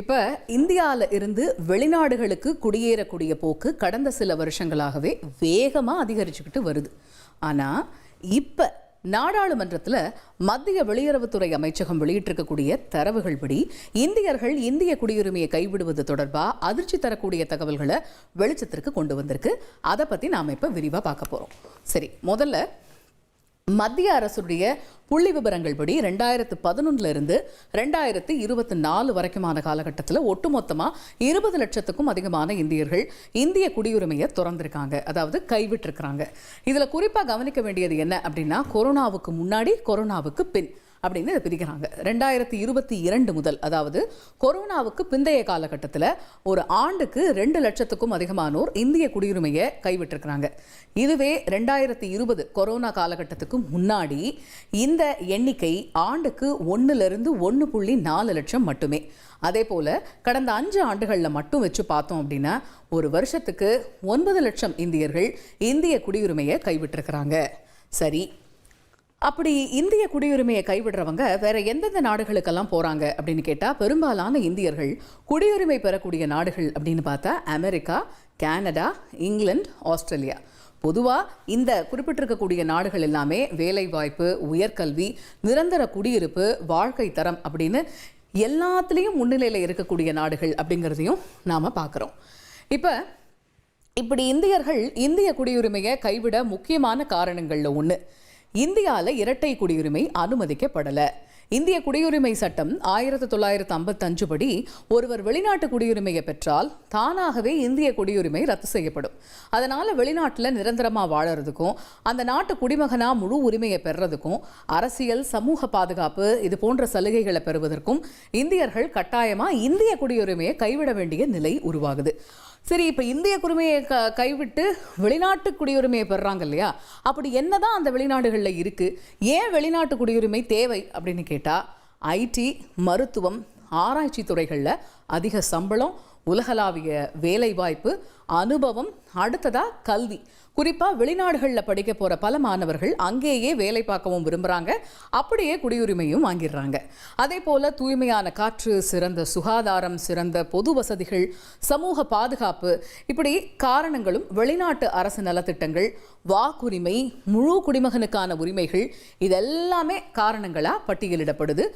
இப்போ இந்தியாவில் இருந்து வெளிநாடுகளுக்கு குடியேறக்கூடிய போக்கு கடந்த சில வருஷங்களாகவே வேகமாக அதிகரிச்சுக்கிட்டு வருது. ஆனால் இப்போ நாடாளுமன்றத்தில் மத்திய வெளியுறவுத்துறை அமைச்சகம் வெளியிட்டிருக்கக்கூடிய தரவுகள் படி இந்தியர்கள் இந்திய குடியுரிமையை கைவிடுவது தொடர்பாக அதிர்ச்சி தரக்கூடிய தகவல்களை வெளிச்சத்திற்கு கொண்டு வந்திருக்கு. அதை பற்றி நாம் இப்போ விரிவாக பார்க்க போகிறோம். சரி, முதல்ல மத்திய அரசுடைய புள்ளி விவரங்கள் படி 2011 இருந்து 2024 வரைக்குமான காலகட்டத்தில் ஒட்டுமொத்தமாக 20 லட்சத்துக்கும் அதிகமான இந்தியர்கள் இந்திய குடியுரிமையை திறந்திருக்காங்க, அதாவது கைவிட்டிருக்கிறாங்க. இதில் குறிப்பாக கவனிக்க வேண்டியது என்ன அப்படின்னா, கொரோனாவுக்கு முன்னாடி கொரோனாவுக்கு பின் அப்படின்னு இதை பிரிக்கிறாங்க. 2022 முதல், அதாவது கொரோனாவுக்கு பிந்தைய காலகட்டத்தில் ஒரு ஆண்டுக்கு 2 லட்சத்துக்கும் அதிகமானோர் இந்திய குடியுரிமையை கைவிட்டிருக்கிறாங்க. இதுவே 2020 கொரோனா காலகட்டத்துக்கு முன்னாடி இந்த எண்ணிக்கை ஆண்டுக்கு 1லிருந்து 1.4 லட்சம் மட்டுமே. அதே போல் கடந்த 5 ஆண்டுகளில் மட்டும் வச்சு பார்த்தோம் அப்படின்னா ஒரு வருஷத்துக்கு 9 லட்சம் இந்தியர்கள் இந்திய குடியுரிமையை கைவிட்டிருக்கிறாங்க. சரி, அப்படி இந்திய குடியுரிமையை கைவிடுறவங்க வேற எந்தெந்த நாடுகளுக்கெல்லாம் போறாங்க அப்படின்னு கேட்டால், பெரும்பாலான இந்தியர்கள் குடியுரிமை பெறக்கூடிய நாடுகள் அப்படின்னு பார்த்தா அமெரிக்கா, கனடா, இங்கிலாந்து, ஆஸ்திரேலியா. பொதுவாக இந்த குறிப்பிட்டிருக்கக்கூடிய நாடுகள் எல்லாமே வேலைவாய்ப்பு, உயர்கல்வி, நிரந்தர குடியிருப்பு, வாழ்க்கை தரம் அப்படின்னு எல்லாத்துலேயும் முன்னிலையில் இருக்கக்கூடிய நாடுகள் அப்படிங்கிறதையும் நாம் பார்க்குறோம். இப்படி இந்தியர்கள் இந்திய குடியுரிமையை கைவிட முக்கியமான காரணங்களில் ஒன்று, இந்தியாவில் இரட்டை குடியுரிமை அனுமதிக்கப்படலை. இந்திய குடியுரிமை சட்டம் 1955 படி ஒருவர் வெளிநாட்டு குடியுரிமையை பெற்றால் தானாகவே இந்திய குடியுரிமை ரத்து செய்யப்படும். அதனால் வெளிநாட்டில் நிரந்தரமாக வாழறதுக்கும் அந்த நாட்டு குடிமகனாக முழு உரிமையை பெறுறதுக்கும் அரசியல், சமூக பாதுகாப்பு இது போன்ற சலுகைகளை பெறுவதற்கும் இந்தியர்கள் கட்டாயமாக இந்திய குடியுரிமையை கைவிட வேண்டிய நிலை உருவாகுது. சரி, இப்போ இந்திய குடிமையை கைவிட்டு வெளிநாட்டு குடியுரிமையை பெறுறாங்க இல்லையா, அப்படி என்னதான் அந்த வெளிநாடுகளில் இருக்குது? ஏன் வெளிநாட்டு குடியுரிமை தேவை அப்படின்னு கேட்டால், ஐடி, மருத்துவம், ஆராய்ச்சி துறைகளில் அதிக சம்பளம், உலகளாவிய வேலைவாய்ப்பு, அனுபவம், அடுத்ததாக கல்வி. குறிப்பாக வெளிநாடுகளில் படிக்க போகிற பல மாணவர்கள் அங்கேயே வேலை பார்க்கவும் விரும்புகிறாங்க, அப்படியே குடியுரிமையும் வாங்கிடுறாங்க. அதே போல் தூய்மையான காற்று, சிறந்த சுகாதாரம், சிறந்த பொது வசதிகள், சமூக பாதுகாப்பு, இப்படி காரணங்களும் வெளிநாட்டு அரசு நலத்திட்டங்கள், வாக்குரிமை, முழு குடிமகனுக்கான உரிமைகள், இதெல்லாமே காரணங்களாக பட்டியலிடப்படுது.